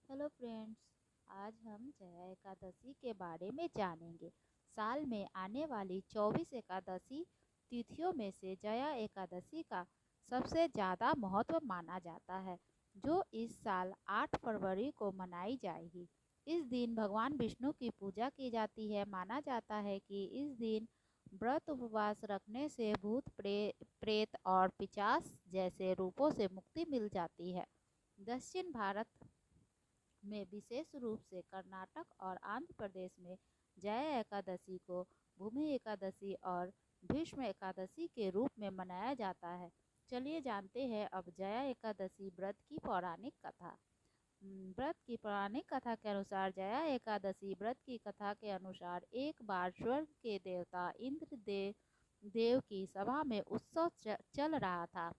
Hello friends, आज हम जया एकादशी के बारे में जानेंगे। साल में आने वाली 24 एकादशी तिथियों में से जया एकादशी का सबसे ज़्यादा महत्व माना जाता है, जो इस साल 8 फरवरी को मनाई जाएगी। इस दिन भगवान विष्णु की पूजा की जाती है। माना जाता है कि इस दिन व्रत उपवास रखने से भूत प्रेत और पिशाच जैसे रूपों से मुक्ति मिल जाती है। दक्षिण भारत में विशेष रूप से कर्नाटक और आंध्र प्रदेश में जया एकादशी को भूमि एकादशी और भीष्म एकादशी के रूप में मनाया जाता है। चलिए जानते हैं अब जया एकादशी व्रत की पौराणिक कथा। व्रत की पौराणिक कथा के अनुसार जया एकादशी व्रत की कथा के अनुसार एक बार स्वर्ग के देवता इंद्र देव की सभा में उत्सव चल रहा था,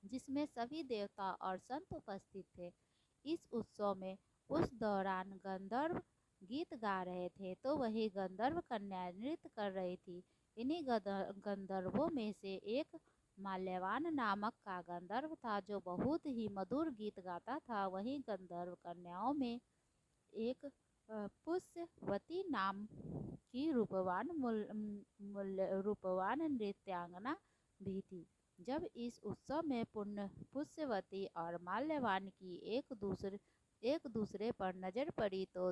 जिसमें सभी देवता और संत उपस्थित थे। इस उत्सव में उस दौरान गंधर्व गीत गा रहे थे, तो वही गंधर्व कन्या नृत्य कर रही थी। इन्हीं गंधर्वों में से एक माल्यवान नामक का गंधर्व था, जो बहुत ही मधुर गीत गाता था। वहीं गंधर्व कन्याओं में एक पुष्यवती नाम की रूपवान नृत्यांगना भी थी। जब इस उत्सव में पुष्यवती और माल्यवान की एक दूसरे पर नजर पड़ी, तो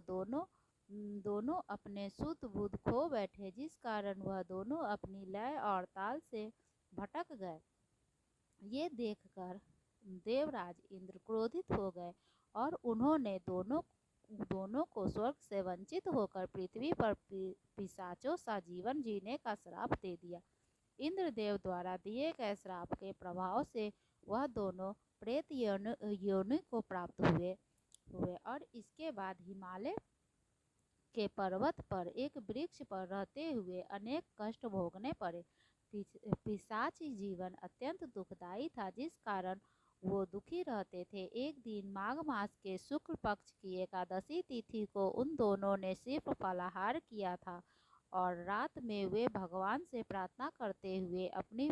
दोनों अपने शुद्ध बुद्ध खो बैठे, जिस कारण वह दोनों अपनी लय और ताल से भटक गए। ये देखकर देवराज इंद्र क्रोधित हो गए और उन्होंने दोनों को स्वर्ग से वंचित होकर पृथ्वी पर पिशाचों सा जीवन जीने का श्राप दे दिया। इंद्रदेव द्वारा दिए गए श्राप के प्रभाव से वह दोनों प्रेत योनि को प्राप्त हुए और इसके बाद हिमालय के पर्वत पर एक वृक्ष पर रहते हुए अनेक कष्ट भोगने पड़े। पिशाची जीवन अत्यंत दुखदायी था, जिस कारण वो दुखी रहते थे। एक दिन माघ मास के शुक्ल पक्ष की एकादशी तिथि को उन दोनों ने सिर्फ फलाहार किया था और रात में वे भगवान से प्रार्थना करते हुए अपनी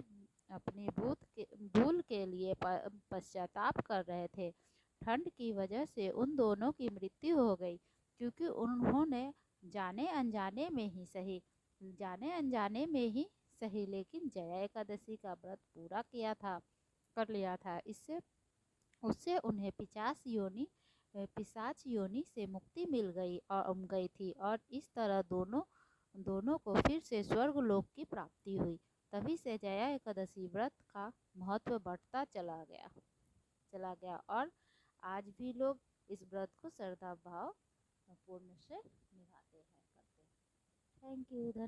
भूल के लिए पश्चाताप कर रहे थे। ठंड की वजह से उन दोनों की मृत्यु हो गई, क्योंकि उन्होंने जाने अनजाने में ही सही लेकिन जया एकादशी का व्रत पूरा कर लिया था। उससे उन्हें पिशाच योनि से मुक्ति मिल गई थी और इस तरह दोनों को फिर से स्वर्ग लोक की प्राप्ति हुई। तभी से जया एकादशी व्रत का महत्व बढ़ता चला गया और आज भी लोग इस व्रत को श्रद्धा भाव पूर्ण से निभाते हैं, करते हैं। Thank you. धन्यवाद।